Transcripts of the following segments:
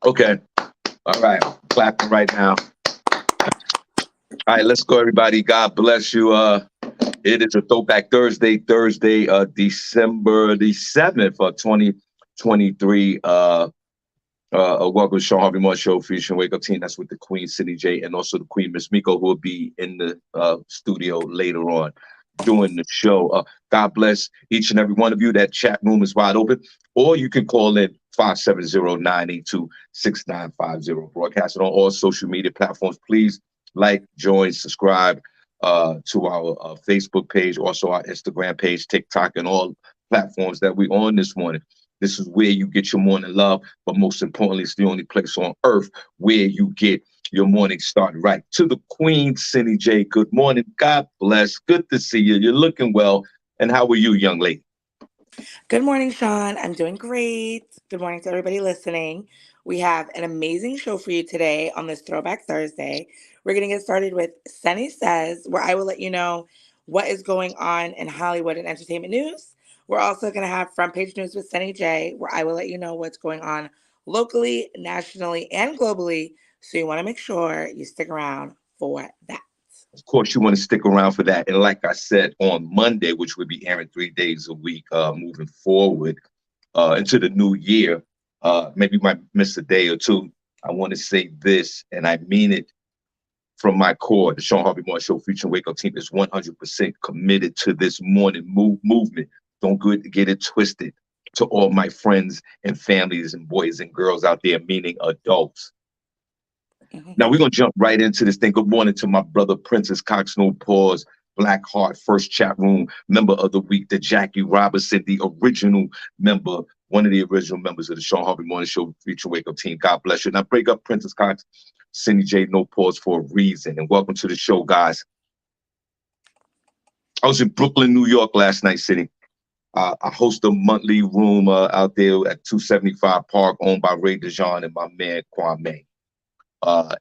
Okay. All right. Clapping right now. All right, let's go, everybody. God bless you. It is a Throwback Thursday, December the 7th of 2023. Welcome to Shawn Harvey Moore Show featuring Wake Up Team. That's with the Queen, SennyJ, and also the Queen, Miss Miko, who will be in the studio later on doing the show. God bless each and every one of you. That chat room is wide open, or you can call in 570-982-6950. Broadcast it on all social media platforms. Please like, join, subscribe to our Facebook page, also our Instagram page, TikTok, and all platforms that we're on this morning. This is where you get your morning love, but most importantly, it's the only place on earth where you get your morning started right. To the Queen, SennyJ, good morning. God bless. Good to see you. You're looking well. And how are you, young lady? Good morning, Shawn. I'm doing great. Good morning to everybody listening. We have an amazing show for you today on this Throwback Thursday. We're going to get started with Senny Says, where I will let you know what is going on in Hollywood and entertainment news. We're also going to have Front Page News with SennyJ, where I will let you know what's going on locally, nationally, and globally. So you want to make sure you stick around for that. Of course, you want to stick around for that. And like I said, on Monday, which will be airing 3 days a week moving forward into the new year, maybe you might miss a day or two. I want to say this, and I mean it from my core. The Shawn Harvey Moore Show featuring Wake Up Team is 100% committed to this morning movement. Don't get it twisted. To all my friends and families and boys and girls out there, meaning adults. Now we're gonna jump right into this thing. Good morning to my brother Princess Cox, no pause, Black Heart, first chat room member of the week, the Jackie Robinson, the original member, one of the original members of the Shawn Harvey Morning Show feature Wake Up Team. God bless you. Now break up Princess Cox, SennyJ, no pause for a reason. And welcome to the show, guys. I was in Brooklyn, New York last night, City. I host a monthly room out there at 275 Park, owned by Ray DeJean and my man Kwame.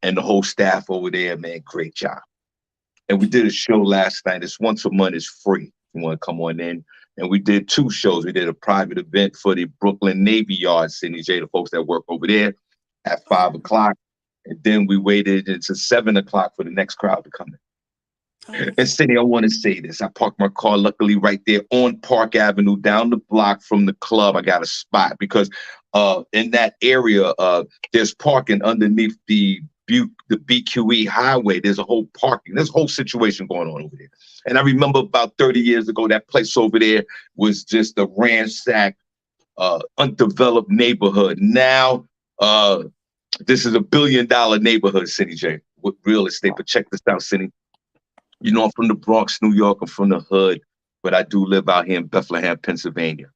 And the whole staff over there, man, great job. And we did a show last night. It's once a month. It's free. If you want to come on in. And we did 2 shows. We did a private event for the Brooklyn Navy Yard, SennyJ, the folks that work over there, at 5 o'clock. And then we waited until 7 o'clock for the next crowd to come in. And Cindy, I want to say this. I parked my car, luckily, right there on Park Avenue, down the block from the club. I got a spot because in that area, there's parking underneath the BQE highway. There's a whole whole situation going on over there. And I remember about 30 years ago, that place over there was just a ransacked, undeveloped neighborhood. Now, this is a $1 billion neighborhood, SennyJ, with real estate. But check this out, Cindy. You know, I'm from the Bronx, New York. I'm from the hood, but I do live out here in Bethlehem, Pennsylvania.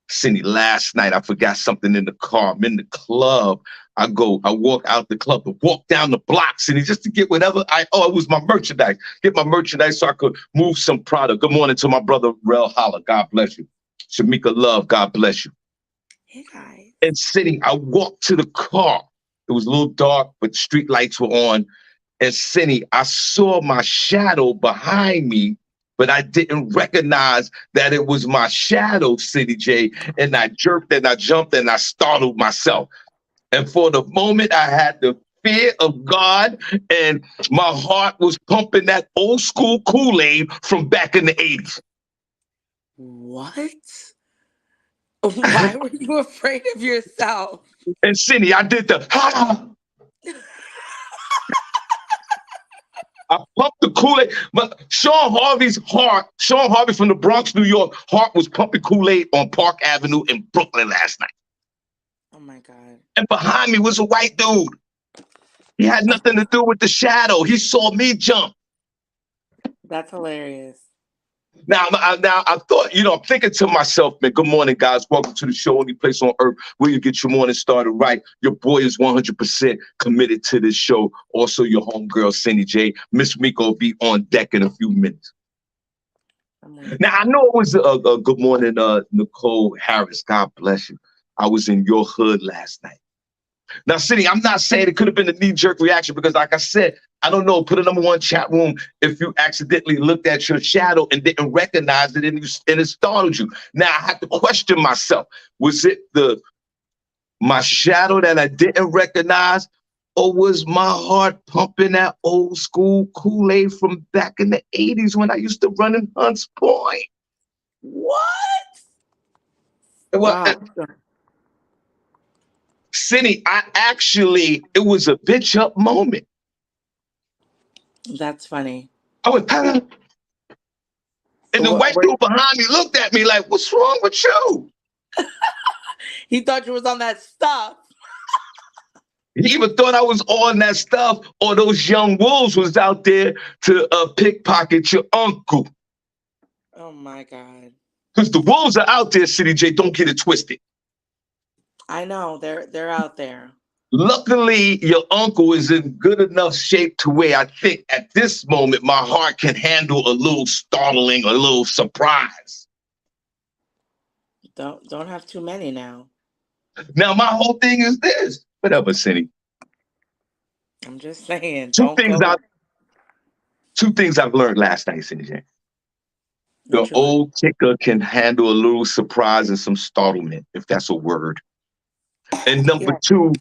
Cindy, last night I forgot something in the car. I'm in the club. I walk out the club to walk down the block, Cindy, just to get whatever it was my merchandise. Get my merchandise so I could move some product. Good morning to my brother, Rel Holla. God bless you. Shamika Love, God bless you. Hey, guys. And Cindy, I walked to the car. It was a little dark, but street lights were on. And Cindy, I saw my shadow behind me, but I didn't recognize that it was my shadow, SennyJ. And I jerked and I jumped and I startled myself. And for the moment, I had the fear of God, and my heart was pumping that old school Kool-Aid from back in the 80s. What? Why were you afraid of yourself? And Cindy, I did the I pumped the Kool-Aid. But Shawn Harvey from the Bronx, New York, heart was pumping Kool-Aid on Park Avenue in Brooklyn last night. Oh, my God. And behind me was a white dude. He had nothing to do with the shadow. He saw me jump. That's hilarious. Now I thought, I'm thinking to myself, man, good morning, guys. Welcome to the show, only place on earth where you get your morning started right. Your boy is 100% committed to this show. Also, your homegirl, SennyJ. Miss Miko will be on deck in a few minutes. Now, I know it was a good morning, Nicole Harris. God bless you. I was in your hood last night. Now, Cindy, I'm not saying it could have been a knee-jerk reaction because, like I said, I don't know, put a #1 chat room if you accidentally looked at your shadow and didn't recognize it and it startled you. Now, I have to question myself. Was it the my shadow that I didn't recognize, or was my heart pumping that old school Kool-Aid from back in the 80s when I used to run in Hunts Point? What? Well, Wow. Cindy, it was a bitch up moment. That's funny. I went, "Huh?" And the white dude behind me looked at me like, what's wrong with you? He thought you was on that stuff. He even thought I was on that stuff, or those young wolves was out there to pickpocket your uncle. Oh my God. Because the wolves are out there, SennyJ, don't get it twisted. I know, they're out there. Luckily, your uncle is in good enough shape to where I think at this moment my heart can handle a little startling, a little surprise. Don't have too many now. Now, my whole thing is this. Whatever, Cindy. I'm just saying, Two don't go. things I've learned last night, SennyJ. The What you learn? old kicker can handle a little surprise and some startlement, if that's a word. And number Yeah. two,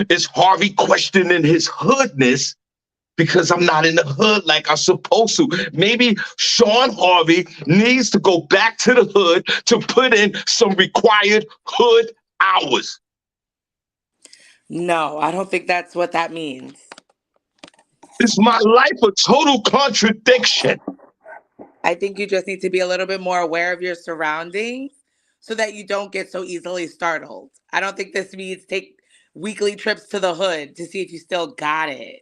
is Harvey questioning his hoodness because I'm not in the hood like I'm supposed to. Maybe Shawn Harvey needs to go back to the hood to put in some required hood hours. No, I don't think that's what that means. Is my life a total contradiction? I think you just need to be a little bit more aware of your surroundings so that you don't get so easily startled. I don't think this means take weekly trips to the hood to see if you still got it.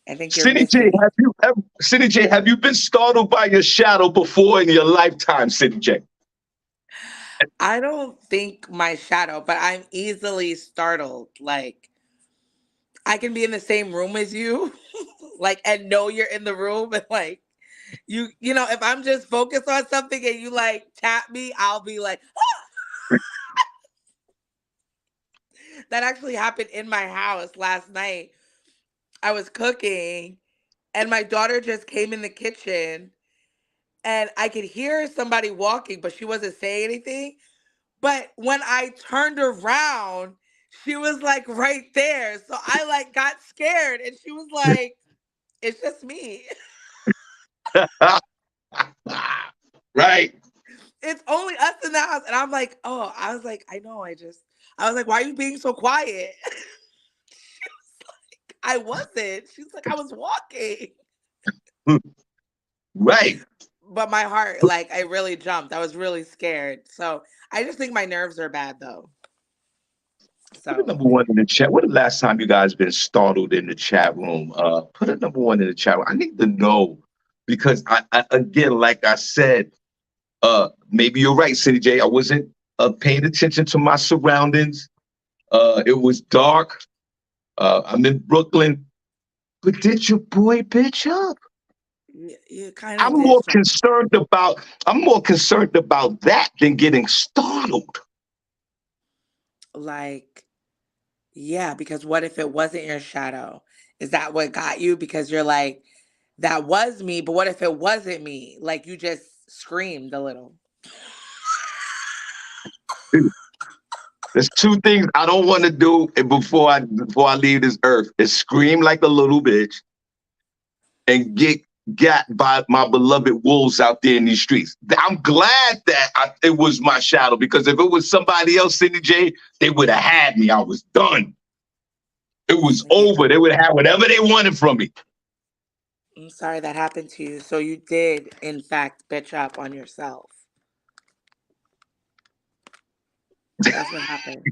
I think you're SennyJ, missing. have you been startled by your shadow before in your lifetime, SennyJ? I don't think my shadow, but I'm easily startled. Like, I can be in the same room as you, like, and know you're in the room, and like, you know, if I'm just focused on something and you like tap me, I'll be like, that actually happened in my house last night. I was cooking and my daughter just came in the kitchen and I could hear somebody walking, but she wasn't saying anything. But when I turned around, she was like right there. So I like got scared and she was like, it's just me. Right. It's only us in the house. And I'm like, oh, I was like, I know, I was like, why are you being so quiet? I wasn't. She's like, I was walking. Right. But my heart, like, I really jumped. I was really scared. So I just think my nerves are bad though. Put a So number one in the chat. When the last time you guys been startled in the chat room? Put a number one in the chat room. I need to know because I again, like I said, maybe you're right, SennyJ. I wasn't paying attention to my surroundings. It was dark. I'm in Brooklyn, but did your boy bitch up? you kind of did. I'm more concerned about that than getting startled. Like, yeah, because what if it wasn't your shadow? Is that what got you? Because you're like, that was me, but what if it wasn't me? Like you just screamed a little. There's two things I don't want to do before I leave this earth is scream like a little bitch and get got by my beloved wolves out there in these streets. I'm glad that it was my shadow because if it was somebody else, SennyJ, they would have had me. I was done. It was Yeah. over. They would have whatever they wanted from me. I'm sorry that happened to you. So you did, in fact, bitch up on yourself. That's what happened.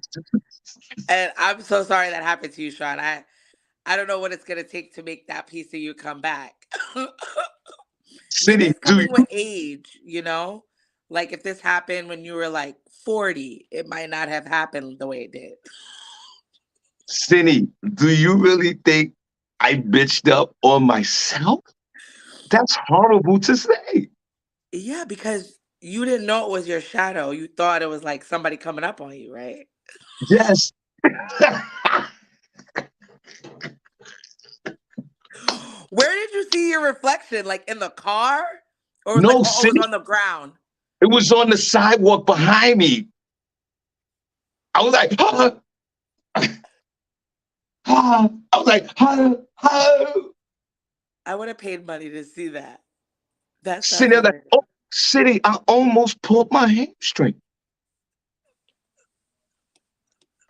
And I'm so sorry that happened to you, Shawn. I don't know what it's gonna take to make that piece of you come back. Maybe Cindy, it's coming with age, you know? Like if this happened when you were like 40, it might not have happened the way it did. Cindy, do you really think I bitched up on myself? That's horrible to say. Yeah, because you didn't know it was your shadow. You thought it was like somebody coming up on you, right? Yes. Where did you see your reflection? Like in the car? Or was like, No, oh, it was Cindy, on the ground? it was on the sidewalk behind me. I was like, I was like, I would have paid money to see that. That sitting sounds there like, hilarious. oh, City, I almost pulled my hamstring.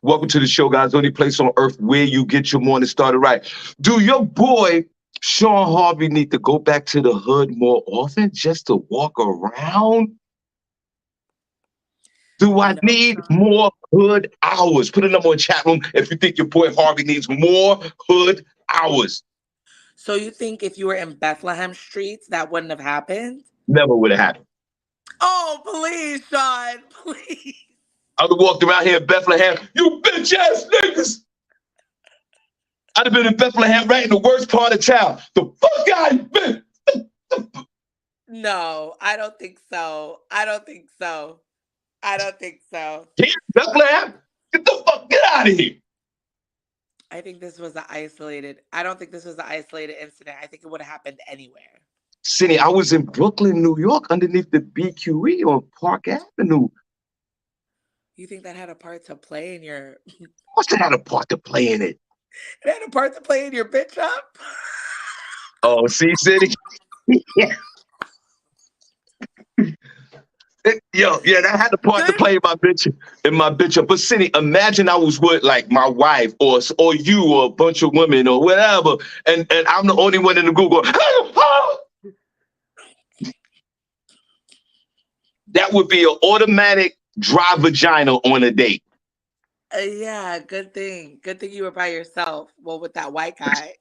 Welcome to the show, guys. Only place on earth where you get your morning started right. Do your boy Shawn Harvey need to go back to the hood more often just to walk around? Do I No, need Sean. more hood hours? Put a number in the chat room if you think your boy Harvey needs more hood hours. So you think if you were in Bethlehem streets, that wouldn't have happened? Never would have happened. Oh, please, Sean, please. I would have walked around here in Bethlehem. You bitch ass niggas. I'd have been in Bethlehem right in the worst part of town. The fuck out of here. No, I don't think so. I don't think so. I don't think so. Here, Bethlehem, get the fuck get out of here. I think this was an isolated. I don't think this was an isolated incident. I think it would have happened anywhere. Cindy, I was in Brooklyn, New York, underneath the BQE on Park Avenue. You think that had a part to play in your? What's that had a part to play in it? It had a part to play in your bitch up. Oh, see, Cindy? Yeah. Yeah, that had a part to play in my bitch up. But Cindy, imagine I was with like my wife or you or a bunch of women or whatever, and I'm the only one in the group going, that would be an automatic dry vagina on a date. Yeah, good thing. Good thing you were by yourself. Well, with that white guy.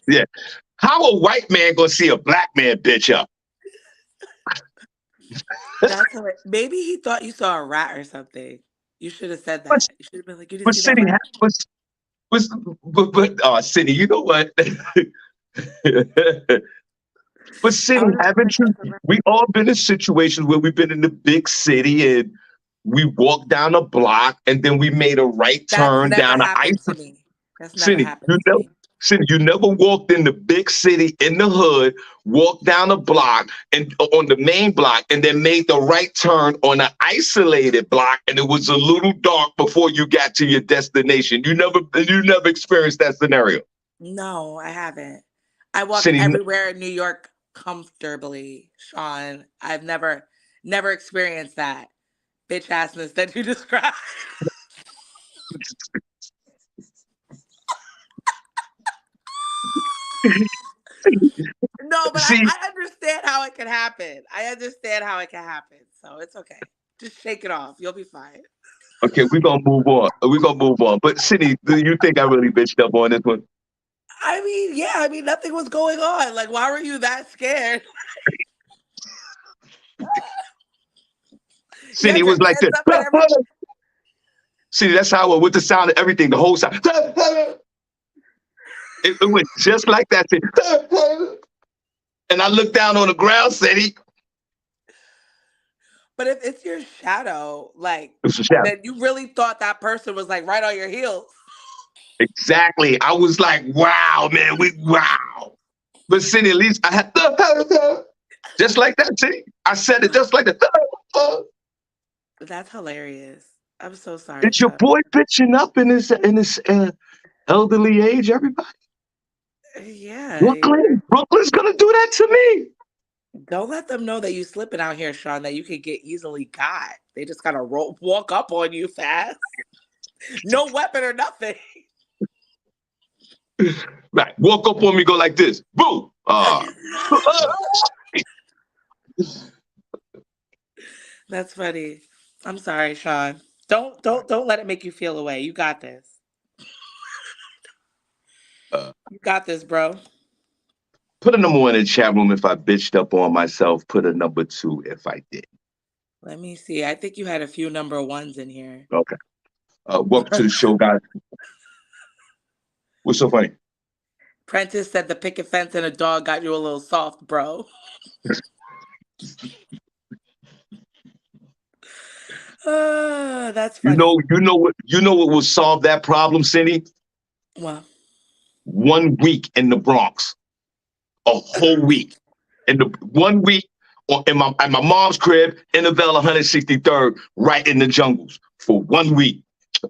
Yeah. How a white man gonna see a black man bitch up? That's hilarious. Maybe he thought you saw a rat or something. You should have said But, that. You should have been like, you didn't but see that Cindy, rat. Cindy, you know what? But Cindy, haven't you? We all been in situations where we've been in the big city and we walked down a block and then we made a right That's turn never down an happened to me. That's never Cindy, happened to me. You never walked in the big city in the hood, walked down a block and on the main block, and then made the right turn on an isolated block, and it was a little dark before you got to your destination. You never experienced that scenario. No, I haven't. I walk Cindy, everywhere in New York comfortably, Sean. I've never experienced that bitch assness that you described. No, but see, I understand how it can happen. I understand how it can happen. So it's okay. Just shake it off. You'll be fine. okay, we're gonna move on. But Cindy, do you think I really bitched up on this one? I mean, yeah, nothing was going on. Like, why were you that scared? Cindy was like this. See, that's how with the sound of everything, the whole sound. It went just like that. And I looked down on the ground, Cindy. But if it's your shadow, like, Shadow. then you really thought that person was like right on your heels. Exactly. I was like, wow, man, wow. But Cindy, at least I had just like that, Cindy. I said it just like that. That's hilarious. I'm so sorry. It's your boy bitching up in his elderly age, everybody. Yeah. Brooklyn's gonna do that to me. Don't let them know that you slipping out here, Sean, that you could get easily got. They just gotta walk up on you fast. No weapon or nothing. Right. Walk up on me, go like this. Boom. That's funny. I'm sorry, Sean. Don't let it make you feel away. You got this. You got this, bro. Put a number 1 in the chat room if I bitched up on myself. Put a number 2 if I did. Let me see. I think you had a few number 1s in here. Okay. Welcome to the show, guys. What's so funny? Prentice said the picket fence and a dog got you a little soft, bro. That's funny. You know what will solve that problem, Cindy? What? 1 week in the Bronx. A whole week. In the 1 week at my mom's crib, Innerville 163rd, right in the jungles for 1 week.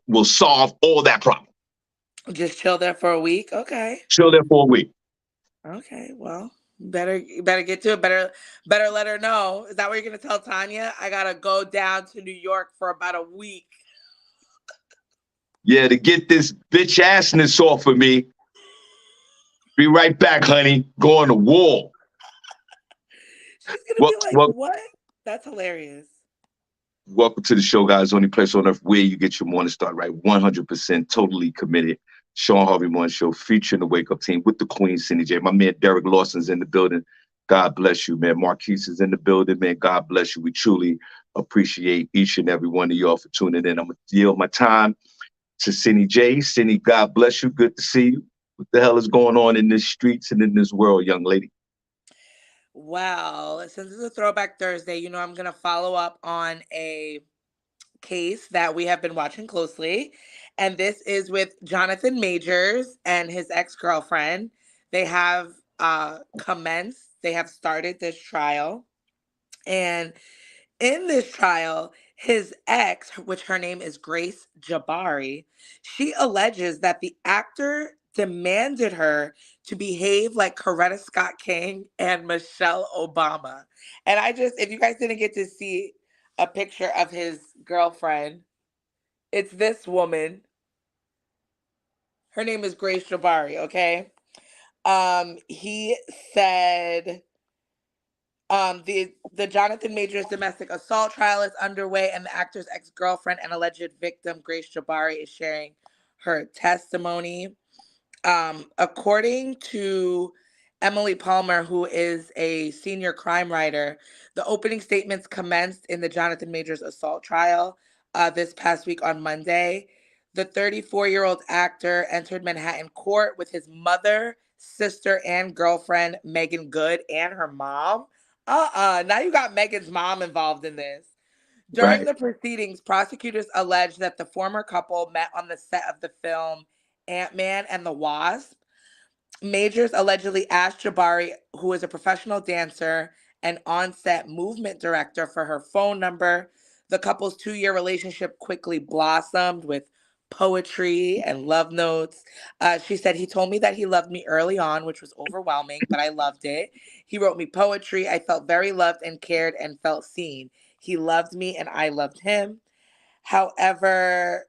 Will solve all that problem. Just chill there for a week. Okay. Chill there for a week. Okay. Well, better get to it. Better let her know. Is that what you're gonna tell Tanya? I gotta go down to New York for about a week. Yeah, to get this bitch assness off of me. Be right back, honey. Going to war. She's gonna Well, be like, well, "What?" That's hilarious. welcome to the show, guys. Only place on earth where you get your morning start right. 100% totally committed. Shawn Harvey Morning Show featuring the Wake Up Team with the Queen, SennyJ. My man Derek Lawson's in the building. God bless you, man. Marquise is in the building, man. God bless you. We truly appreciate each and every one of y'all for tuning in. I'm going to yield my time to SennyJ. Senny, God bless you. Good to see you. What the hell is going on in the streets and in this world, young lady? Well, since it's a Throwback Thursday, I'm gonna follow up on a case that we have been watching closely. And this is with Jonathan Majors and his ex girlfriend. They have they have started this trial. And in this trial, his ex, which her name is Grace Jabari, she alleges that the actor demanded her to behave like Coretta Scott King and Michelle Obama. And if you guys didn't get to see a picture of his girlfriend, it's this woman. Her name is Grace Jabari, okay? He said the Jonathan Majors domestic assault trial is underway, and the actor's ex girlfriend and alleged victim Grace Jabari is sharing her testimony. According to Emily Palmer, who is a senior crime writer, the opening statements commenced in the Jonathan Majors assault trial this past week on Monday. The 34-year-old actor entered Manhattan court with his mother, sister, and girlfriend, Megan Good, and her mom. Now you got Megan's mom involved in this. During Right. the proceedings, prosecutors alleged that the former couple met on the set of the film Ant-Man and the Wasp. Majors allegedly asked Jabari, who is a professional dancer and on-set movement director, for her phone number. The couple's 2-year relationship quickly blossomed with poetry and love notes. She said, "He told me that he loved me early on, which was overwhelming, but I loved it. He wrote me poetry. I felt very loved and cared and felt seen. He loved me and I loved him." However,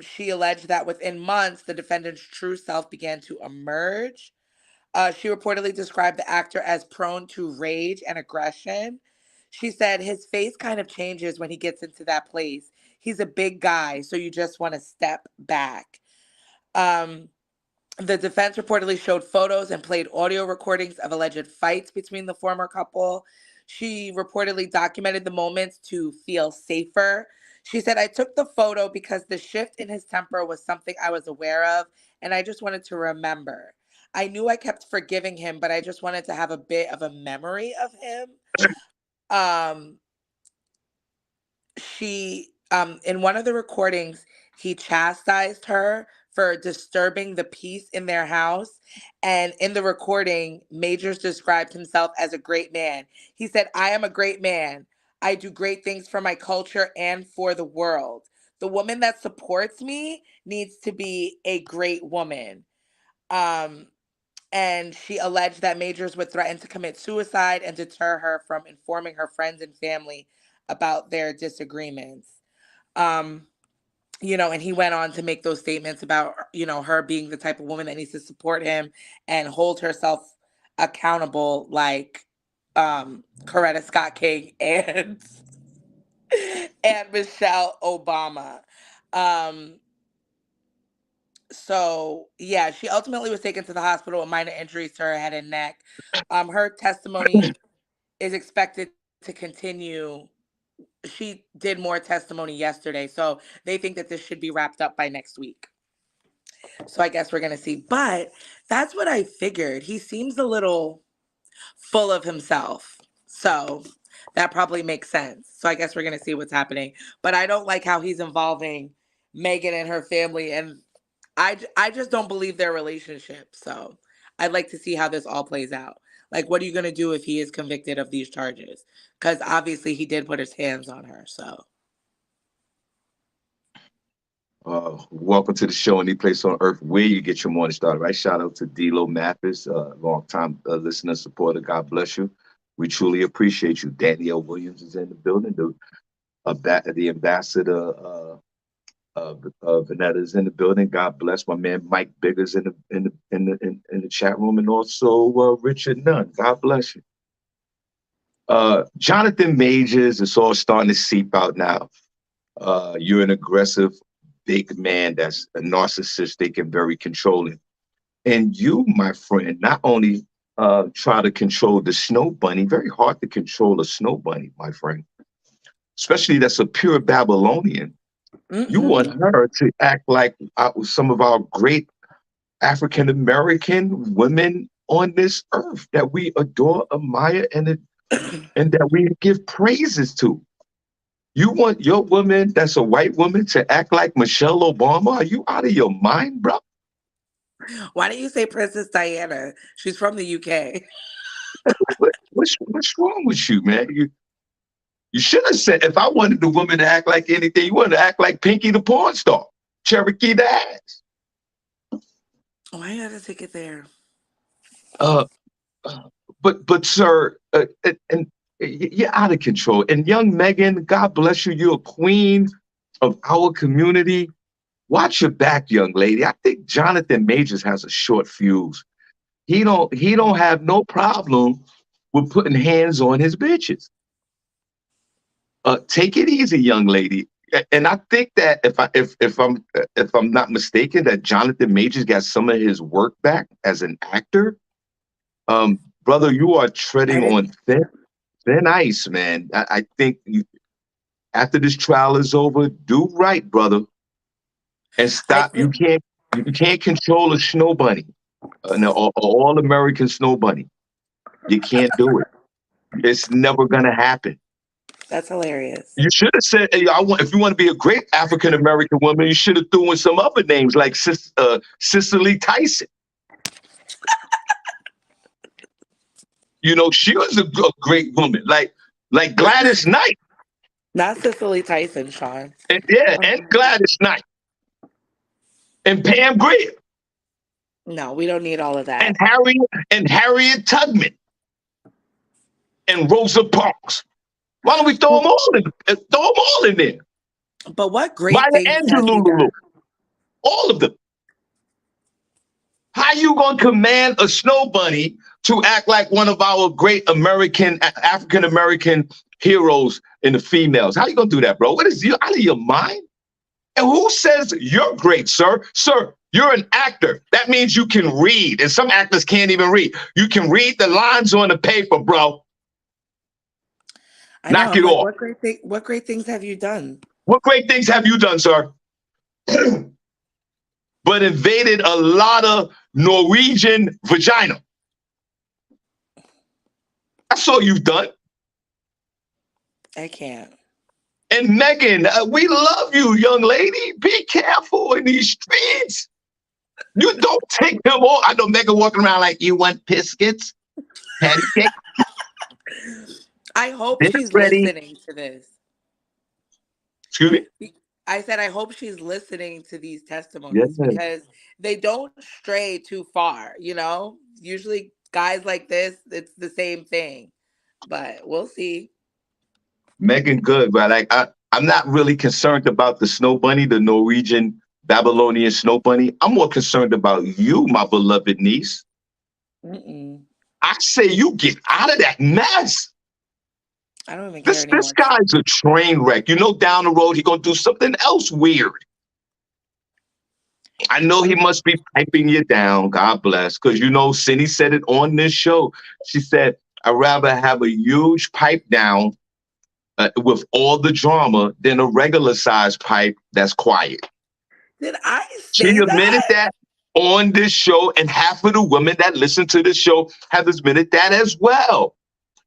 she alleged that within months, the defendant's true self began to emerge. She reportedly described the actor as prone to rage and aggression. She said his face kind of changes when he gets into that place. He's a big guy, so you just want to step back. Um, the defense reportedly showed photos and played audio recordings of alleged fights between the former couple. She reportedly documented the moments to feel safer. She said, "I took the photo because the shift in his temper was something I was aware of, and I just wanted to remember. I knew I kept forgiving him, but I just wanted to have a bit of a memory of him." Um, in one of the recordings, he chastised her for disturbing the peace in their house. And in the recording, Majors described himself as a great man. He said, "I am a great man. I do great things for my culture and for the world. The woman that supports me needs to be a great woman." Um, and she alleged that Majors would threaten to commit suicide and deter her from informing her friends and family about their disagreements. Um, and he went on to make those statements about, her being the type of woman that needs to support him and hold herself accountable, like Coretta Scott King and and Michelle Obama. Um, so yeah, she ultimately was taken to the hospital with minor injuries to her head and neck. Her testimony is expected to continue. She did more testimony yesterday, so they think that this should be wrapped up by next week. So I guess we're gonna see. But that's what I figured. He seems a little full of himself. So that probably makes sense. So I guess we're gonna see what's happening. But I don't like how he's involving Megan and her family, and I just don't believe their relationship. So I'd like to see how this all plays out. Like, what are you going to do if he is convicted of these charges? Because obviously he did put his hands on her. So, Welcome to the show, any place on earth where you get your morning started, right? Shout out to D-Lo Mathis, long time listener, supporter. God bless you. We truly appreciate you. Danielle Williams is in the building. The ambassador Vanetta is in the building. God bless my man Mike Biggers in the chat room, and also Richard Nunn. God bless you. Jonathan Majors, it's all starting to seep out now. You're an aggressive big man that's a narcissistic and very controlling. And you, my friend, not only try to control the snow bunny, very hard to control a snow bunny, my friend, especially that's a pure Babylonian. You want her to act like some of our great African American women on this earth that we adore, admire, and that we give praises to. You want your woman that's a white woman to act like Michelle Obama? Are you out of your mind, bro? why do you say Princess Diana? She's from the UK. What's wrong with you, man? You should have said, if I wanted the woman to act like anything, you wanted to act like Pinky the porn star, Cherokee the ass. Why you gotta take it there? Uh, but sir, and you're out of control. And young Megan, God bless you. You're a queen of our community. Watch your back, young lady. I think Jonathan Majors has a short fuse. He don't have no problem with putting hands on his bitches. Take it easy, young lady. And I think that if I'm not mistaken, that Jonathan Majors got some of his work back as an actor. Brother, you are treading on thin ice, man. I think after this trial is over, do right, brother, and stop. You can't control a snow bunny, an all American snow bunny. You can't do it. It's never gonna happen. That's hilarious. You should have said, hey, if you want to be a great African American woman, you should have thrown in some other names like Cicely Tyson. You know, she was a great woman, like Gladys Knight. Not Cicely Tyson, Shawn. And Gladys Knight. And Pam Grier. No, we don't need all of that. And Harriet Tubman. And Rosa Parks. Why don't we throw them all in there? But what great things have you done? All of them. How you gonna command a snow bunny to act like one of our great African American heroes in the females? How you gonna do that, bro? What is you out of your mind? And who says you're great, sir? Sir, you're an actor. That means you can read, and some actors can't even read. You can read the lines on the paper, bro. Knock it off. What great things have you done? What great things have you done, sir? But invaded a lot of Norwegian vagina. That's all you've done. I can't. And Megan, we love you, young lady. Be careful in these streets. You don't take them all. I know Megan walking around like, you want biscuits? Patty cake? I hope she's listening to this. Excuse me? I said, I hope she's listening to these testimonies because they don't stray too far, you know? Usually guys like this, it's the same thing, but we'll see. Megan, good, but like, I'm not really concerned about the snow bunny, the Norwegian Babylonian snow bunny. I'm more concerned about you, my beloved niece. I say you get out of that mess. I don't even care anymore. This guy's a train wreck. You know, down the road, he's going to do something else weird. I know he must be piping you down. God bless. Because, you know, Cindy said it on this show. She said, I'd rather have a huge pipe down with all the drama than a regular size pipe that's quiet. Did I say She admitted that on this show, and half of the women that listen to this show have admitted that as well.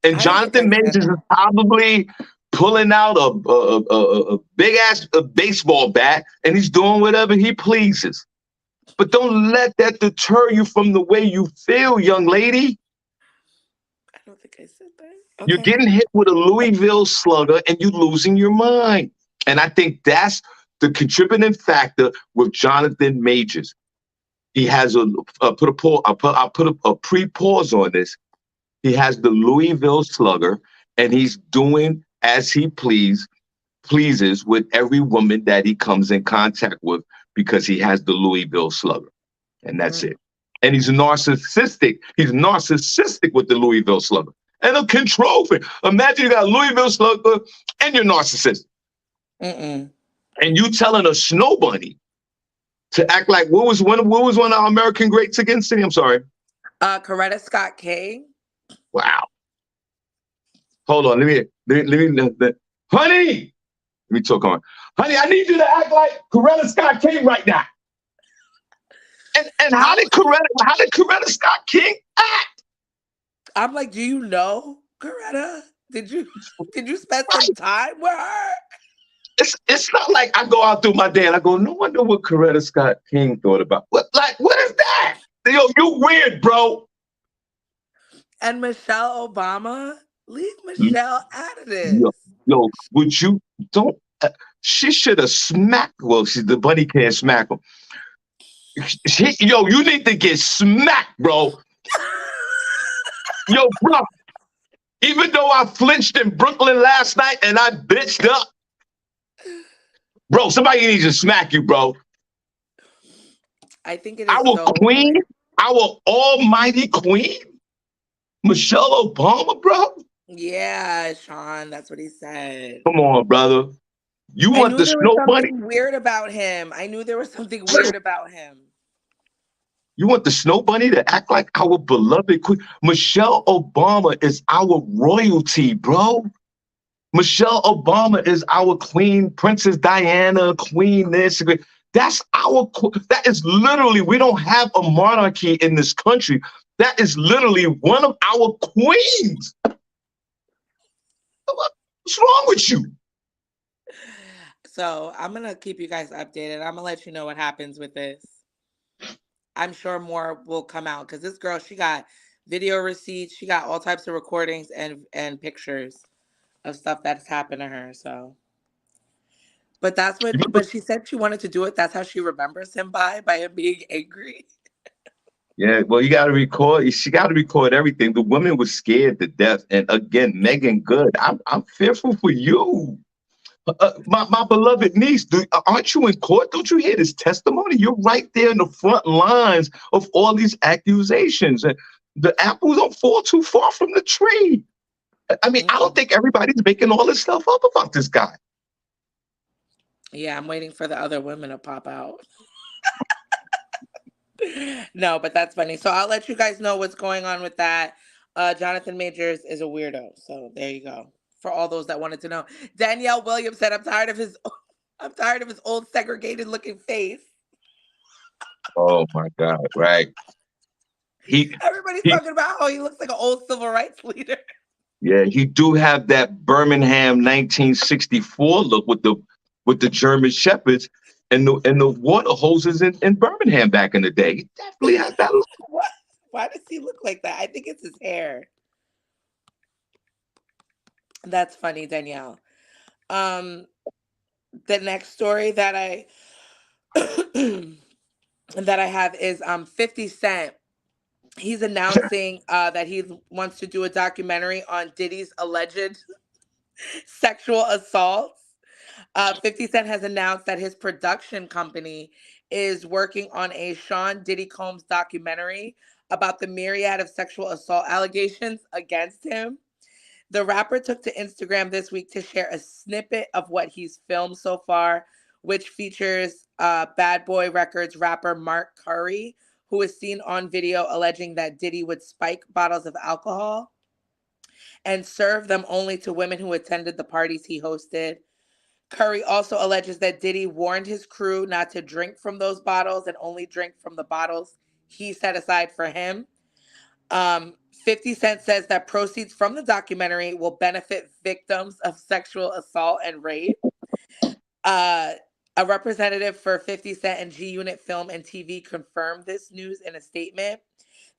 And Jonathan Majors is probably pulling out a big ass baseball bat, and he's doing whatever he pleases. But don't let that deter you from the way you feel, young lady. You're Okay. getting hit with a Louisville slugger and you're losing your mind. And I think that's the contributing factor with Jonathan Majors. He has put a pause. I'll put a pre-pause on this. He has the Louisville slugger, and he's doing as he pleases with every woman that he comes in contact with because he has the Louisville slugger, and that's it. And he's narcissistic. He's narcissistic with the Louisville slugger and a control freak. Imagine you got a Louisville slugger and you're narcissistic, Mm-mm. and you telling a snow bunny to act like what was one of our American greats again? City, I'm sorry. Coretta Scott King. Wow. Hold on. Honey. Let me talk on. Honey, I need you to act like Coretta Scott King right now. And how did Coretta Scott King act? I'm like, do you know Coretta? Did you spend some time with her? It's not like I go out through my day and I go, no wonder what Coretta Scott King thought about. What is that? Yo, you weird, bro. And Michelle Obama, leave Michelle out of this. Yo, would you don't? She should have smacked. Well, the bunny can't smack him. Yo, you need to get smacked, bro. Yo, bro. Even though I flinched in Brooklyn last night and I bitched up, bro, somebody needs to smack you, bro. I think it is our queen, our almighty queen, Michelle Obama, bro. Yeah, Shawn, that's what he said. Come on, brother. You want the snow bunny? Weird about him. I knew there was something weird about him. You want the snow bunny to act like our beloved queen? Michelle Obama is our royalty, bro. Michelle Obama is our queen, Princess Diana, queen this. That is literally, we don't have a monarchy in this country. That is literally one of our queens. What's wrong with you? So I'm going to keep you guys updated. I'm going to let you know what happens with this. I'm sure more will come out because this girl, she got video receipts. She got all types of recordings and pictures of stuff that's happened to her. So, but but she said she wanted to do it. That's how she remembers him by him being angry. Yeah, well, you got to record. She got to record everything. The woman was scared to death. And again, Megan Good, I'm fearful for you. My beloved niece, aren't you in court? Don't you hear this testimony? You're right there in the front lines of all these accusations. And the apples don't fall too far from the tree. I mean, I don't think everybody's making all this stuff up about this guy. Yeah, I'm waiting for the other women to pop out. No, but that's funny. So I'll let you guys know what's going on with that. Jonathan Majors is a weirdo. So there you go. For all those that wanted to know. Danielle Williams said, I'm tired of his old segregated looking face. Oh my God, right. Everybody's talking about how he looks like an old civil rights leader. Yeah, he do have that Birmingham 1964 look with the German shepherds and the water hoses in Birmingham back in the day. He definitely has that look. What? Why does he look like that? I think it's his hair. That's funny, Danielle. The next story that I have is 50 Cent. He's announcing that he wants to do a documentary on Diddy's alleged sexual assaults. 50 Cent has announced that his production company is working on a Sean Diddy Combs documentary about the myriad of sexual assault allegations against him. The rapper took to Instagram this week to share a snippet of what he's filmed so far, which features Bad Boy Records rapper Mark Curry, who is seen on video alleging that Diddy would spike bottles of alcohol and serve them only to women who attended the parties he hosted. Curry also alleges that Diddy warned his crew not to drink from those bottles and only drink from the bottles he set aside for him. 50 Cent says that proceeds from the documentary will benefit victims of sexual assault and rape. A representative for 50 Cent and G Unit Film and TV confirmed this news in a statement.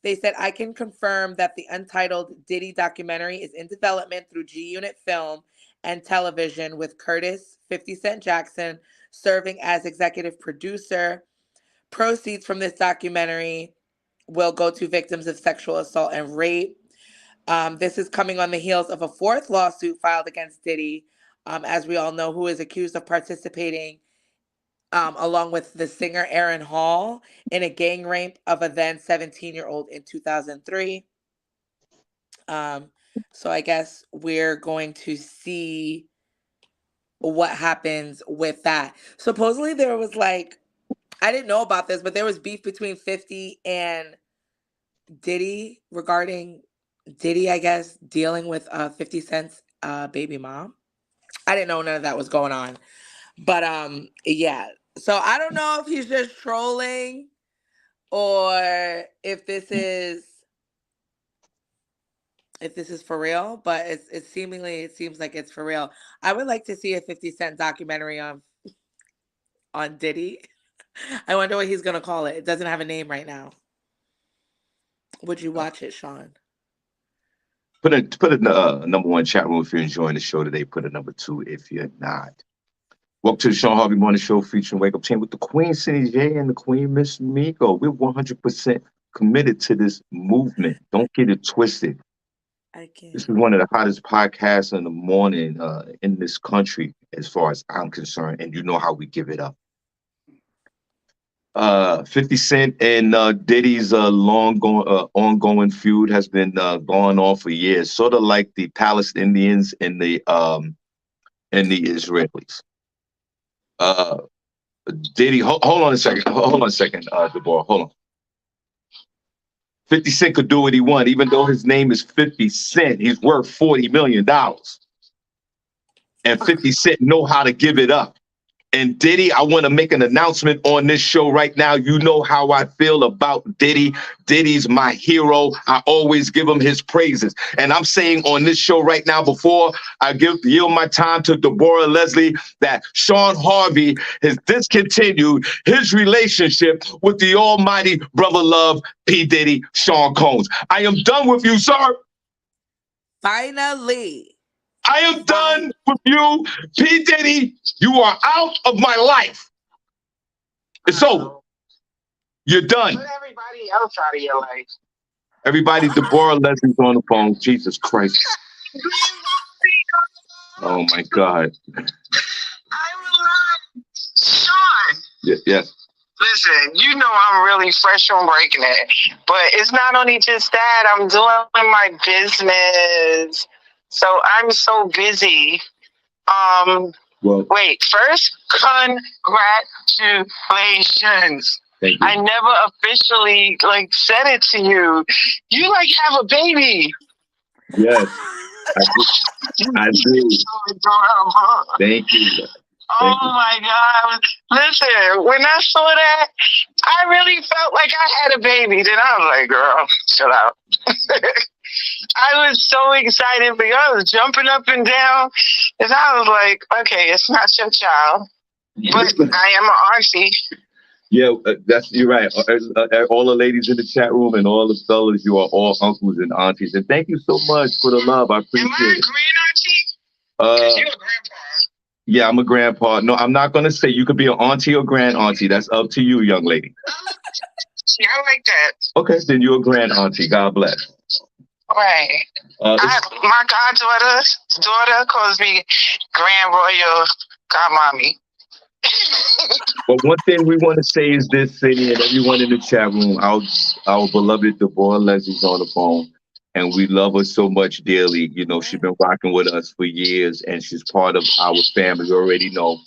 They said, I can confirm that the untitled Diddy documentary is in development through G Unit Film and Television, with Curtis 50 Cent Jackson serving as executive producer. Proceeds from this documentary will go to victims of sexual assault and rape. This is coming on the heels of a fourth lawsuit filed against Diddy, as we all know, who is accused of participating, along with the singer Aaron Hall, in a gang rape of a then 17-year-old in 2003. So I guess we're going to see what happens with that. Supposedly there was like, I didn't know about this, but there was beef between 50 and Diddy regarding Diddy, I guess, dealing with 50 Cent's baby mom. I didn't know none of that was going on. But yeah. So I don't know if he's just trolling or if this is for real, but it seems like it's for real. I would like to see a 50 Cent documentary on Diddy. I wonder what he's gonna call it. It doesn't have a name right now. Would you watch it, Shawn? Put a number one chat room if you're enjoying the show today. Put a number two if you're not. Welcome to the Shawn Harvey Morning Show featuring Wake Up Chain with the Queen SennyJ and the Queen Miss Miko. We're 100% committed to this movement. Don't get it twisted. This is one of the hottest podcasts in the morning in this country, as far as I'm concerned, and you know how we give it up. 50 Cent and Diddy's ongoing feud has been going on for years, sort of like the Palestinians and the Israelis. Diddy, hold on a second, Deborah, hold on. 50 Cent could do what he wants, even though his name is 50 Cent. He's worth $40 million, and 50 Cent know how to give it up. And Diddy, I want to make an announcement on this show right now. You know how I feel about Diddy. Diddy's my hero. I always give him his praises. And I'm saying on this show right now, before I yield my time to Deborah Leslie, that Shawn Harvey has discontinued his relationship with the almighty brother love, P. Diddy, Sean Combs. I am done with you, sir. Finally. I am done with you, P. Diddy. You are out of my life. It's over. You're done. Put everybody else out of your life. Everybody, Deborah Leslie's on the phone. Jesus Christ. Oh, my God. I will not. Shawn. Yes. Listen, you know I'm really fresh on breaking it. But it's not only just that. I'm doing my business. So I'm so busy. Well, wait, first, congratulations. Thank you. I never officially said it to you. You have a baby. Yes. I do. Thank you. Oh my God. Listen, when I saw that, I really felt like I had a baby. Then I was like, girl, chill out. I was so excited for you. I was jumping up and down. And I was like, okay, it's not your child, but I am an auntie. Yeah, you're right. All the ladies in the chat room and all the fellas, you are all uncles and aunties. And thank you so much for the love. I appreciate it. Am I a grand auntie? You're a grandpa. Yeah, I'm a grandpa. No, I'm not going to say you could be an auntie or grand auntie. That's up to you, young lady. Yeah, I like that. Okay, then you're a grand auntie. God bless. Right. My daughter calls me Grand Royal Godmommy. But one thing we want to say is this, Sadie, and everyone in the chat room, our beloved Deborah Leslie's on the phone, and we love her so much dearly. You know, she's been rocking with us for years, and she's part of our family. You already know.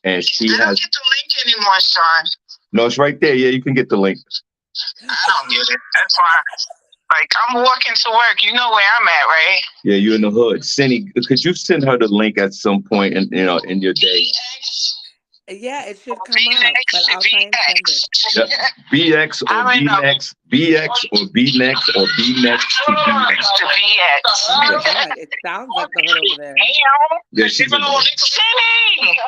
And she I don't get the link anymore, Shawn. No, it's right there. Yeah, you can get the link. I don't get it. That's why. I'm walking to work. You know where I'm at, right? Yeah, you're in the hood. Senny, could you send her the link at some point in your day? Yeah, it should come up, but I'll try and send it. Yeah. BX or BNext, BX or BNext or BNext to BX. Oh my God, it sounds like the hood over there. Yeah, she's Senny!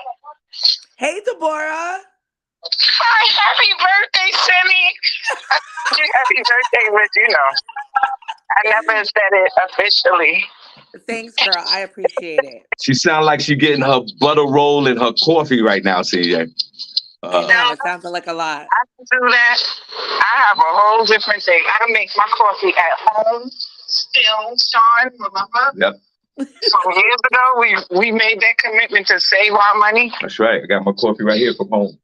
Hey, Deborah. Hi. Happy birthday, Senny. Happy birthday, but I never said it officially. Thanks, girl. I appreciate it. She sounds like she's getting her butter roll and her coffee right now, CJ. I know, it sounds like a lot. I can do that. I have a whole different thing. I make my coffee at home still, Shawn, remember? Yep. So years ago, we made that commitment to save our money. That's right. I got my coffee right here from home.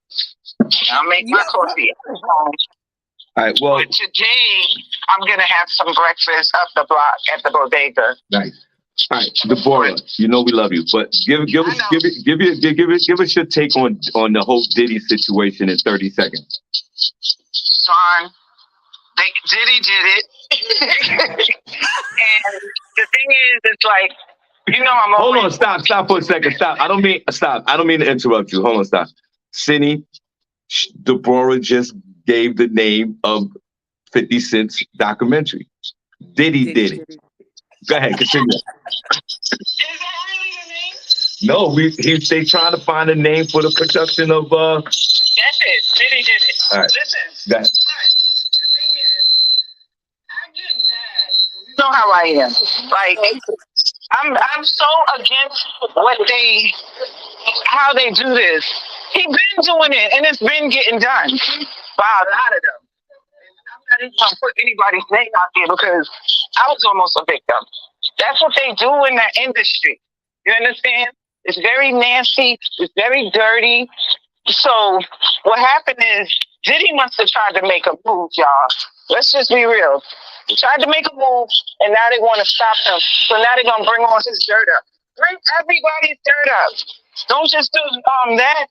I'll make my coffee at home. All right, well. But today, I'm going to have some breakfast up the block at the bodega. Nice. All right, Deborah, you know we love you, but give us your take on the whole Diddy situation in 30 seconds. Shawn, Diddy did it. And the thing is, it's like, I'm Hold on, stop for a second. Stop. I don't mean to interrupt you. Hold on, stop. Cindy, Deborah just gave the name of 50 Cent's documentary. Diddy did it. Go ahead, continue. Is that really the name? No, they trying to find a name for the production of That's it. Diddy did it. All right. Listen. Go ahead. The thing is, I'm getting mad. You know how I am. Like, I'm so against how they do this. He been doing it, and it's been getting done by a lot of them. I'm not even gonna put anybody's name out there because I was almost a victim. That's what they do in that industry. You understand? It's very nasty. It's very dirty. So what happened is Diddy must have tried to make a move, y'all. Let's just be real. He tried to make a move, and now they want to stop him. So now they're gonna bring all his dirt up. Bring everybody's dirt up. Don't just do that.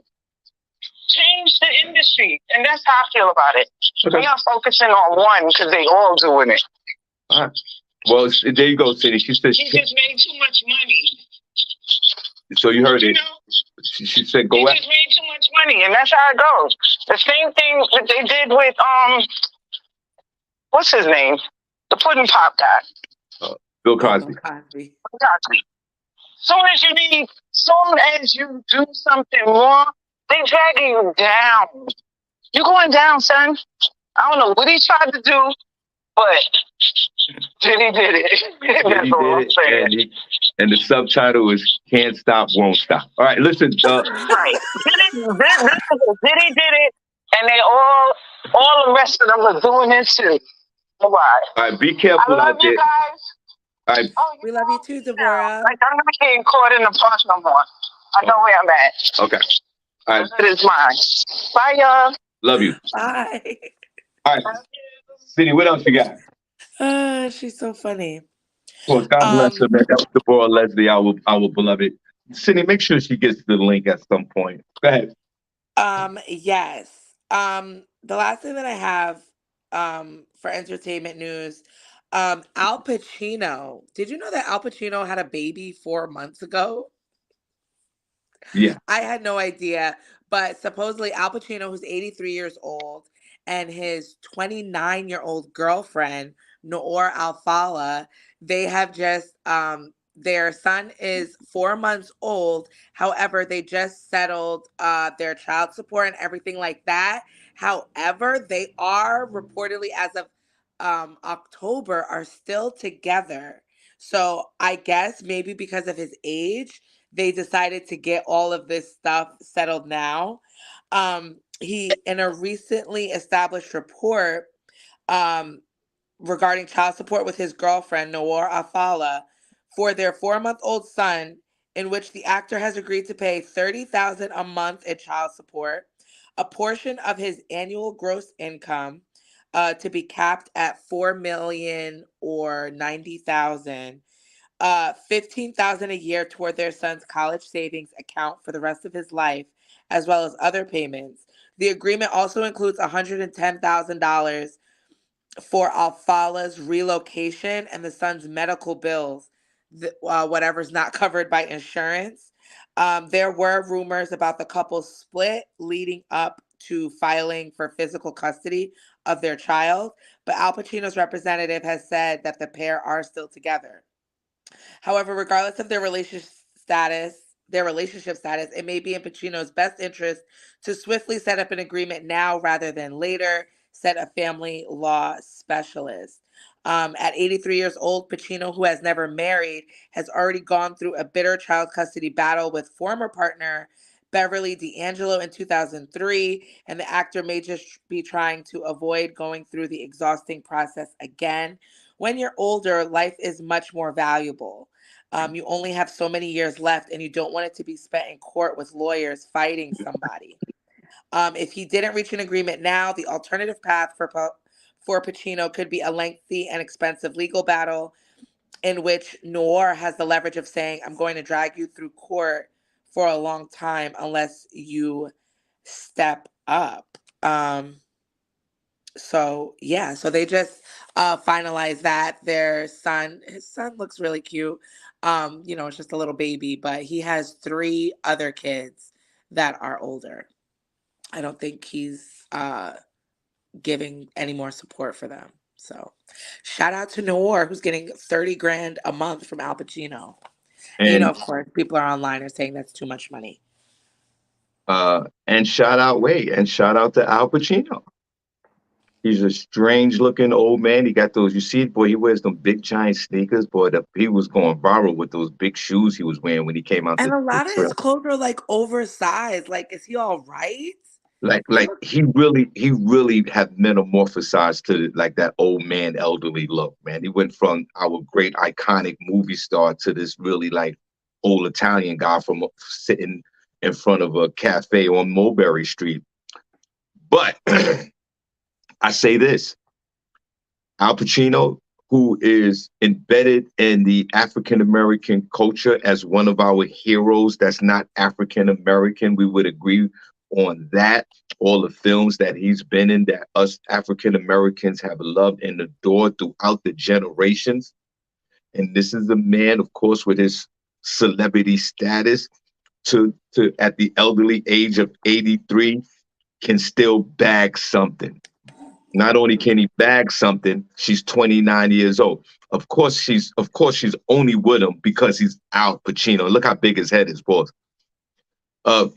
Change the industry, and that's how I feel about it. Okay. We are focusing on one because they all doing it. All right. Well, there you go, Cindy. She said he just made too much money. So you heard it. She said, "Go ahead." He just made too much money, and that's how it goes. The same thing that they did with what's his name, the pudding pop guy, Bill Cosby. Soon as you do something wrong, they dragging you down. You going down, son. I don't know what he tried to do, but Diddy did it. That's all I'm saying. And the subtitle is "Can't Stop, Won't Stop." All right, listen. Right. Diddy did it, and they all the rest of them are doing it too. Bye. All right, be careful out there. I love you guys. All right. We love you too, Deborah. Like, I'm not getting caught in the park no more. I know where I'm at. Okay. All right. It is mine. Bye, y'all. Love you. Bye. All right. Cindy, what else you got? She's so funny. Well, God bless her, man. That was Deborah Leslie, our beloved. Cindy, make sure she gets the link at some point. Go ahead. Yes. The last thing that I have for entertainment news, Al Pacino. Did you know that Al Pacino had a baby 4 months ago? Yeah. I had no idea, but supposedly Al Pacino, who's 83 years old, and his 29-year-old girlfriend, Noor Al-Fala, they have just, their son is 4 months old. However, they just settled their child support and everything like that. However, they are reportedly, as of October, are still together. So I guess maybe because of his age, they decided to get all of this stuff settled now. He, in a recently established report regarding child support with his girlfriend, Noor Afala, for their 4-month-old son, in which the actor has agreed to pay $30,000 a month in child support, a portion of his annual gross income to be capped at $4 million or $90,000. $15,000 a year toward their son's college savings account for the rest of his life, as well as other payments. The agreement also includes $110,000 for Al-Fala's relocation and the son's medical bills, whatever's not covered by insurance. There were rumors about the couple's split leading up to filing for physical custody of their child, but Al Pacino's representative has said that the pair are still together. However, regardless of their relationship status, their relationship status, it may be in Pacino's best interest to swiftly set up an agreement now rather than later, said a family law specialist. At 83 years old, Pacino, who has never married, has already gone through a bitter child custody battle with former partner Beverly D'Angelo in 2003, and the actor may just be trying to avoid going through the exhausting process again. When you're older, life is much more valuable. You only have so many years left, and you don't want it to be spent in court with lawyers fighting somebody. If he didn't reach an agreement now, the alternative path for Pacino could be a lengthy and expensive legal battle in which Noir has the leverage of saying, I'm going to drag you through court for a long time unless you step up. So they just finalized that. His son looks really cute. It's just a little baby, but he has 3 other kids that are older. I don't think he's giving any more support for them. So shout out to Noor, who's getting 30 grand a month from Al Pacino. And, And of course, people are online are saying that's too much money. and shout out Wade and shout out to Al Pacino. He's a strange looking old man. He got those, you see it, boy, he wears them big giant sneakers. Boy, he was going viral with those big shoes he was wearing when he came out And a the lot of his trail. clothes are like oversized. Like, is he all right? Like He like looks he really have metamorphosized to like that old man elderly look, man. He went from our great iconic movie star to this really like old Italian guy from sitting in front of a cafe on Mulberry Street. But I say this, Al Pacino, who is embedded in the African American culture as one of our heroes that's not African American, we would agree on that. All the films that he's been in that us African Americans have loved and adored throughout the generations. And this is a man, of course, with his celebrity status to at the elderly age of 83 can still bag something. Not only can he bag something, she's 29 years old. Of course she's only with him because he's Al Pacino. Look how big his head is, boss. Uh,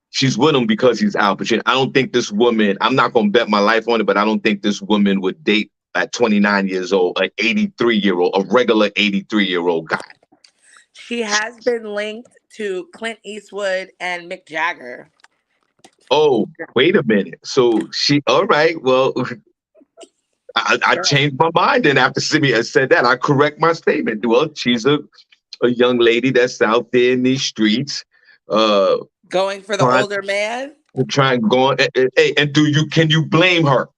she's with him because he's Al Pacino. I don't think this woman. I'm not gonna bet my life on it, but I don't think this woman would date at 29 years old, an 83-year-old, a regular 83-year-old guy. She has been linked to Clint Eastwood and Mick Jagger. Oh, wait a minute. So all right. Well, I Girl. changed my mind then after Simi had said that. I correct my statement. Well, she's a young lady that's out there in these streets, uh, Going for the trying older man? trying going. Hey, and can you blame her?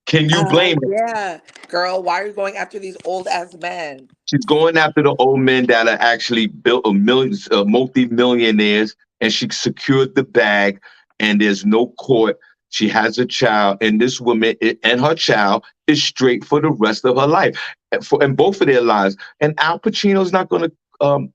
Can you blame her? Yeah. Girl, why are you going after these old ass men? She's going after the old men that are actually built a millions, multi-millionaires, and she secured the bag, and there's no court. She has a child, and this woman and her child is straight for the rest of her life, and both of their lives. And Al Pacino's not going to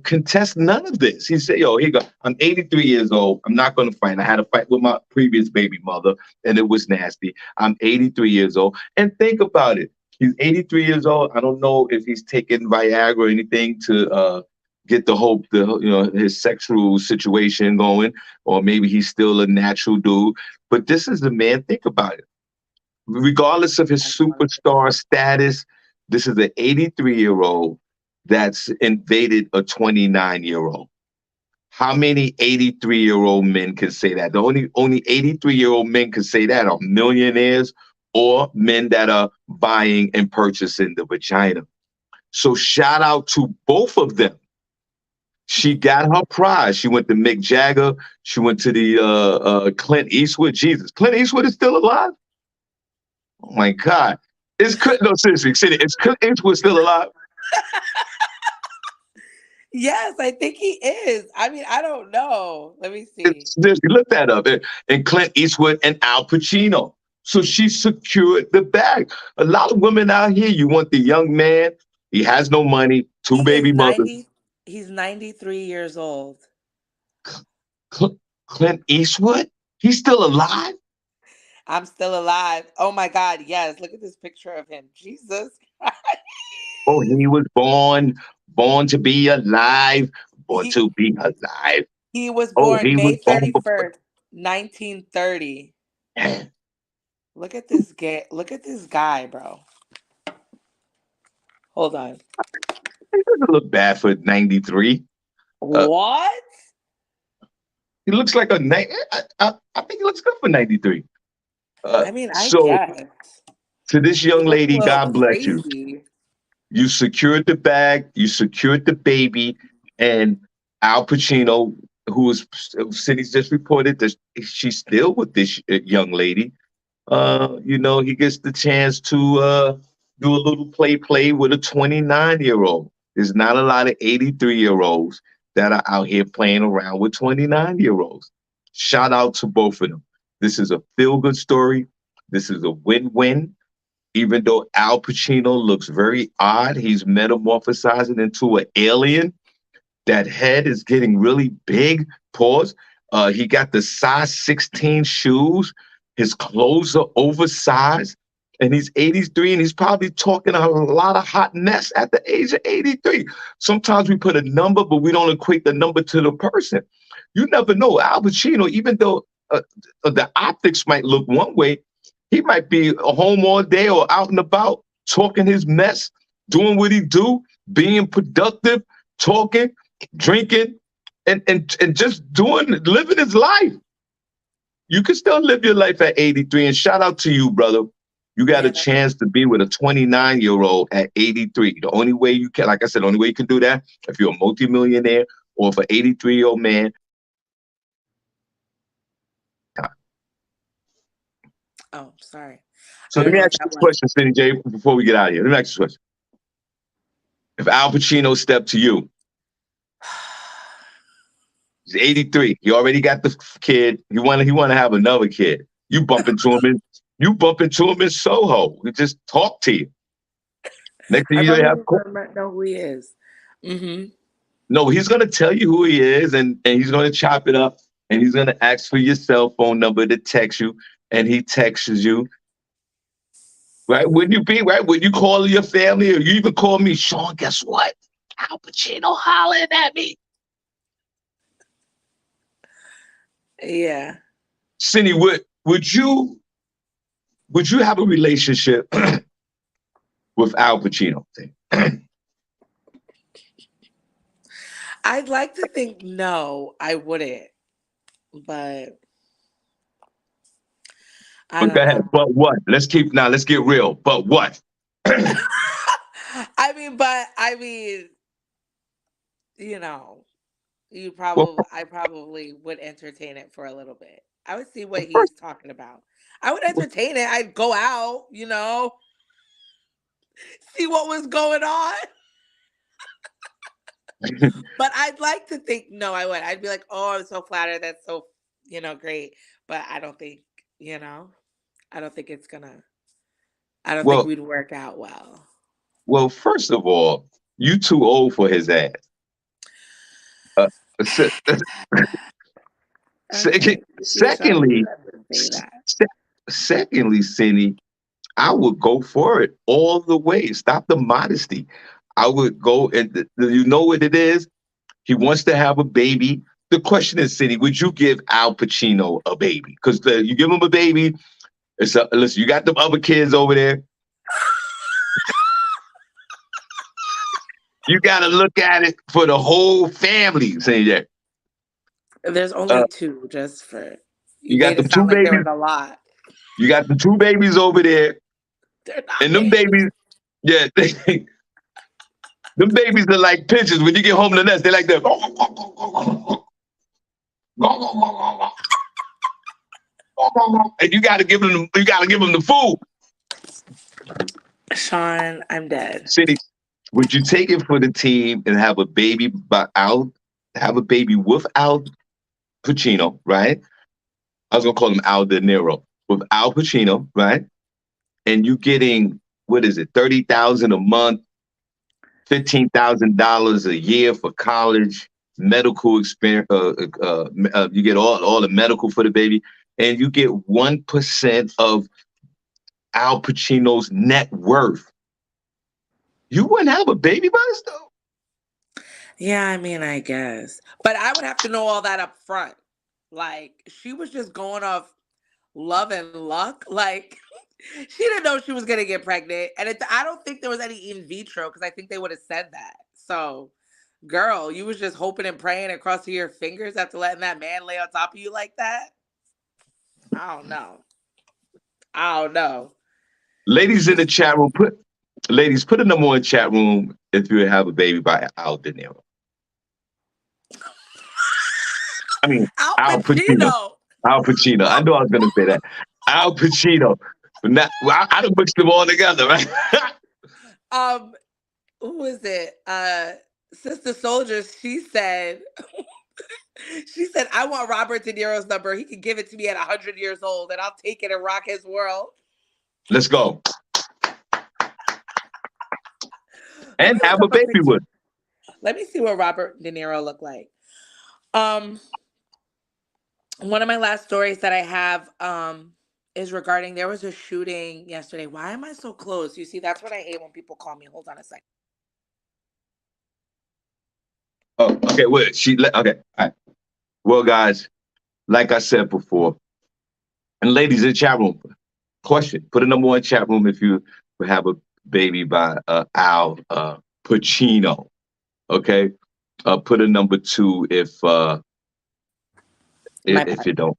contest none of this. He said, "Yo, here you go. I'm 83 years old. I'm not going to fight. I had a fight with my previous baby mother, and it was nasty. I'm 83 years old, and think about it. He's 83 years old. I don't know if he's taking Viagra or anything to get his sexual situation going, or maybe he's still a natural dude. But this is the man. Think about it. Regardless of his superstar status, this is an 83-year-old that's invaded a 29-year-old. How many 83-year-old men can say that? The only 83-year-old men can say that are millionaires or men that are buying and purchasing the vagina. So shout out to both of them. She got her prize. She went to Mick Jagger. She went to the Clint Eastwood. Jesus, Clint Eastwood is still alive? Oh my God. Seriously, is Clint Eastwood still alive? Yes, I think he is. I mean, I don't know. Let me see. Seriously, look that up. And Clint Eastwood and Al Pacino. So she secured the bag. A lot of women out here, you want the young man. He has no money, two He is baby mothers. 90. He's 93 years old. Clint Eastwood? He's still alive? I'm still alive. Oh my God. Yes. Look at this picture of him. Jesus Christ. Oh, he was born to be alive, Born to Be Alive. He was Oh, born he was May born before. 31st, 1930. Look at this guy, bro. Hold on. He doesn't look bad for 93. What? He looks like I think he looks good for 93. I mean, I So guess. to this He young looks a lady, little God bless you. crazy. You secured the bag, you secured the baby, and Al Pacino, who was Cindy's just reported that she's still with this young lady. He gets the chance to do a little play with a 29-year-old. There's not a lot of 83-year-olds that are out here playing around with 29-year-olds. Shout out to both of them. This is a feel-good story. This is a win-win. Even though Al Pacino looks very odd, he's metamorphosizing into an alien. That head is getting really big. Pause. He got the size 16 shoes. His clothes are oversized. And he's 83 and he's probably talking a lot of hot mess at the age of 83. Sometimes we put a number, but we don't equate the number to the person. You never know. Al Pacino, even though the optics might look one way, he might be home all day or out and about, talking his mess, doing what he do, being productive, talking, drinking, and just living his life. You can still live your life at 83. And shout out to you, brother. You got a chance to be with a 29-year-old at 83. The only way you can, like I said, the only way you can do that if you're a multimillionaire or if an 83-year-old man. Oh, sorry. So let me ask you this question, SennyJ, before we get out of here. Let me ask you this question. If Al Pacino stepped to you, he's 83. He already got the kid. He want to have another kid. You bump into him in Soho. He just talk to you. Next thing you know who he is. Mm-hmm. No, he's gonna tell you who he is, and he's gonna chop it up, and he's gonna ask for your cell phone number to text you, and he texts you. Right? Wouldn't you be right? Would you call your family, or you even call me, Shawn? Guess what? Al Pacino hollering at me. Yeah. Cindy, would you have a relationship with Al Pacino? I'd like to think no, I wouldn't, but I don't know. But what? Let's get real. But what? I mean, I probably would entertain it for a little bit. I would see what he's talking about. I would entertain it. I'd go out, see what was going on. But I'd like to think, no, I would. I'd be like, oh, I'm so flattered. That's so, great. But I don't think, I don't think think we'd work out well. Well, first of all, you too old for his ass. Secondly, Cindy, I would go for it all the way. Stop the modesty. I would go, and you know what it is? He wants to have a baby. The question is, Cindy, would you give Al Pacino a baby? Because you give him a baby, listen, you got the other kids over there. You got to look at it for the whole family, SennyJ. There's only two, just for you got the two babies. There was a lot. You got the two babies over there, and them babies, yeah, them babies are like pigeons. When you get home to the nest, they're like that. And you got to give them the food. Shawn, I'm dead. Cindy, would you take it for the team and have a baby with Al Pacino, right? I was gonna call him Al De Niro. With Al Pacino, right? And you getting, what is it, $30,000 a month, $15,000 a year for college, medical experience. You get all the medical for the baby, and you get 1% of Al Pacino's net worth. You wouldn't have a baby by this though. Yeah, I mean, I guess. But I would have to know all that up front. Like, she was just going off love and luck. Like, she didn't know she was going to get pregnant. And I don't think there was any in vitro because I think they would have said that. So, girl, you was just hoping and praying and crossing your fingers after letting that man lay on top of you like that? I don't know. I don't know. Ladies in the chat room, put a number one chat room if you have a baby by Al De Niro. I mean, Al Al Pacino. Pacino. Al Pacino. I knew I was going to say that. Al Pacino. But not, well, I done mixed them all together, right? um, who is it? Sister Soldier, she said, I want Robert De Niro's number. He can give it to me at 100 years old and I'll take it and rock his world. Let's go. And have a baby with. Let me see what Robert De Niro looked like. One of my last stories that I have is regarding, there was a shooting yesterday. Why am I so close? You see, that's what I hate when people call me. Hold on a second. Oh, okay. Well, okay. All right. Well, guys, like I said before, and ladies in the chat room, question: put a number one chat room if you would have a baby by Al Pacino. Okay. Put a number two if you don't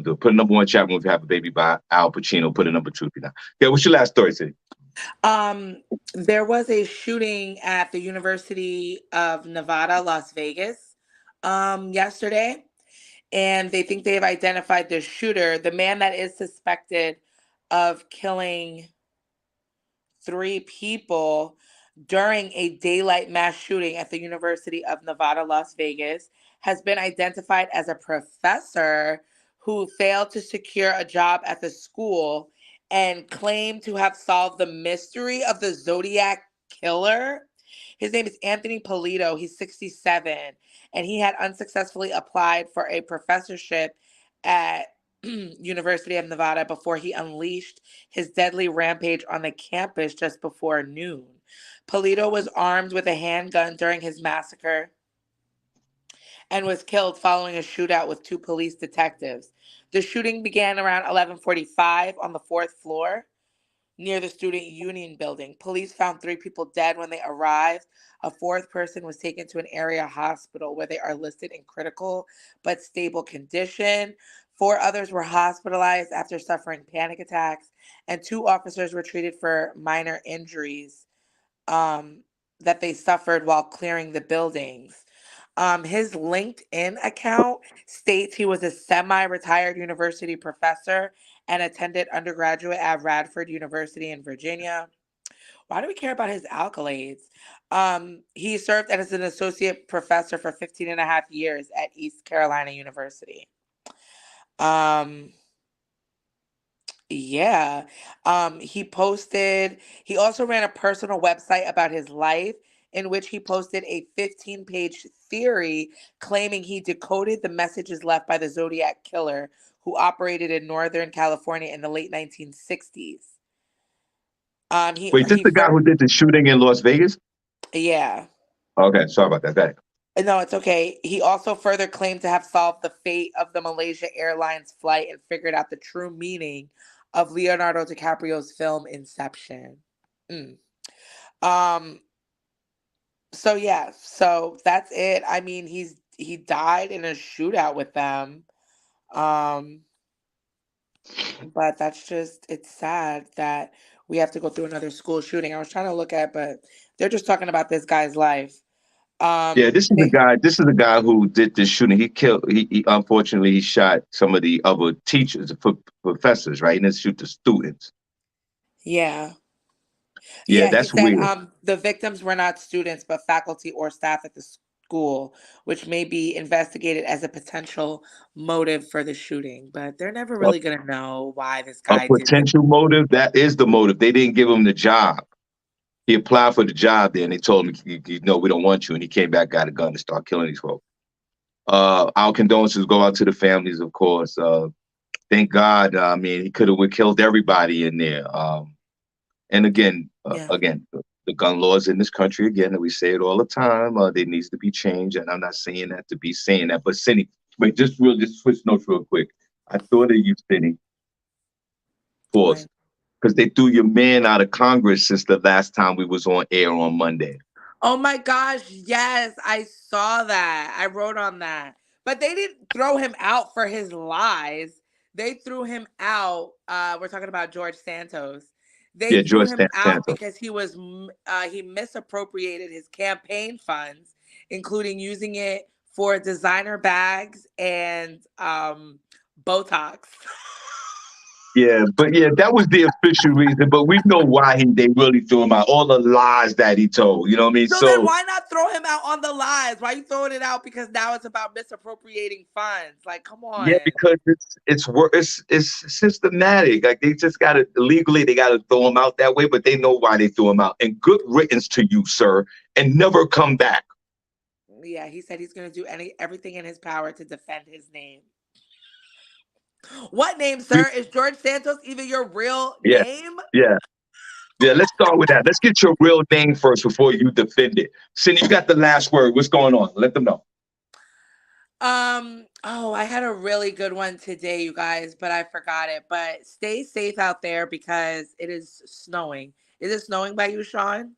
do it. Put a number one chat room if you have a baby by Al Pacino. Put a number two if you not. Okay. What's your last story, Sadie? There was a shooting at the University of Nevada, Las Vegas, yesterday, and they think they have identified the shooter, the man that is suspected of killing 3 people during a daylight mass shooting at the University of Nevada, Las Vegas, has been identified as a professor who failed to secure a job at the school and claimed to have solved the mystery of the Zodiac killer. His name is Anthony Polito. He's 67, and he had unsuccessfully applied for a professorship at University of Nevada before he unleashed his deadly rampage on the campus just before noon. Polito was armed with a handgun during his massacre and was killed following a shootout with 2 police detectives. The shooting began around 11:45 on the 4th floor near the Student Union building. Police found 3 people dead when they arrived. A 4th person was taken to an area hospital where they are listed in critical but stable condition. 4 others were hospitalized after suffering panic attacks, and 2 officers were treated for minor injuries that they suffered while clearing the buildings. His LinkedIn account states he was a semi-retired university professor and attended undergraduate at Radford University in Virginia. Why do we care about his accolades? He served as an associate professor for 15 and a half years at East Carolina University. Yeah. He also ran a personal website about his life in which he posted a 15-page theory claiming he decoded the messages left by the Zodiac killer who operated in Northern California in the late 1960s. Wait, this the guy who did the shooting in Las Vegas? Yeah. Okay, sorry about that. Go ahead. No, it's okay. He also further claimed to have solved the fate of the Malaysia Airlines flight and figured out the true meaning of Leonardo DiCaprio's film Inception. So yeah, so that's it. I mean, he died in a shootout with them. But it's sad that we have to go through another school shooting. I was trying to look at, but they're just talking about this guy's life. Yeah, this is a guy who did this shooting. He unfortunately he shot some of the other teachers, professors, right? He didn't shoot the students. Yeah. Yeah, that's he said weird. the victims were not students but faculty or staff at the school, which may be investigated as a potential motive for the shooting. But they're never really going to know why this A guy did it. potential motive, that is the motive. They didn't give him the job. He applied for the job there, and they told him, "No, we don't want you." And he came back, got a gun, and started killing these folks. Our condolences go out to the families, of course. Thank God. I mean, he could have killed everybody in there. And again, the gun laws in this country, again, and we say it all the time, there needs to be change, and I'm not saying that to be saying that. But Cindy, wait, just switch notes real quick. I thought of you, Cindy. Pause. Because they threw your man out of Congress since the last time we was on air on Monday. Oh my gosh, yes, I saw that. I wrote on that. But they didn't throw him out for his lies. They threw him out. We're talking about George Santos. They threw George him out Santos. because he misappropriated his campaign funds, including using it for designer bags and Botox. Yeah, but that was the official reason. But we know why they really threw him out. All the lies that he told. You know what I mean? So then why not throw him out on the lies? Why are you throwing it out? Because now it's about misappropriating funds. Like, come on. Yeah, because it's systematic. Like they just gotta legally they gotta throw him out that way, but they know why they threw him out. And good riddance to you, sir, and never come back. Yeah, he said he's gonna do everything in his power to defend his name. What name, sir? Is George Santos even your real name? Yeah. Let's start with that. Let's get your real name first before you defend it. Cindy, you got the last word. What's going on? Let them know. I had a really good one today, you guys, but I forgot it. But stay safe out there because it is snowing. Is it snowing by you, Shawn?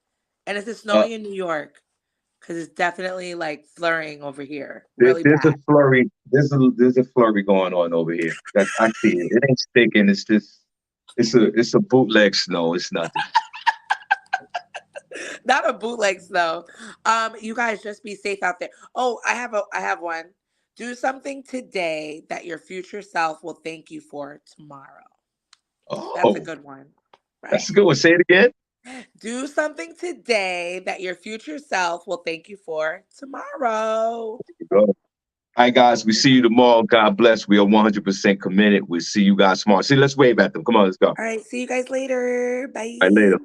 And is it snowing in New York? Because it's definitely like flurrying over here. Really there's bad. a flurry. There's a flurry going on over here. I see it. It ain't sticking. It's just it's a bootleg snow. It's nothing. Not a bootleg snow. You guys just be safe out there. Oh, I have one. Do something today that your future self will thank you for tomorrow. Oh, that's a good one. Right? That's a good one. Say it again. Do something today that your future self will thank you for tomorrow. All right, guys. We see you tomorrow. God bless. We are 100% committed. We'll see you guys tomorrow. See, let's wave at them. Come on, let's go. All right. See you guys later. Bye. All right, later.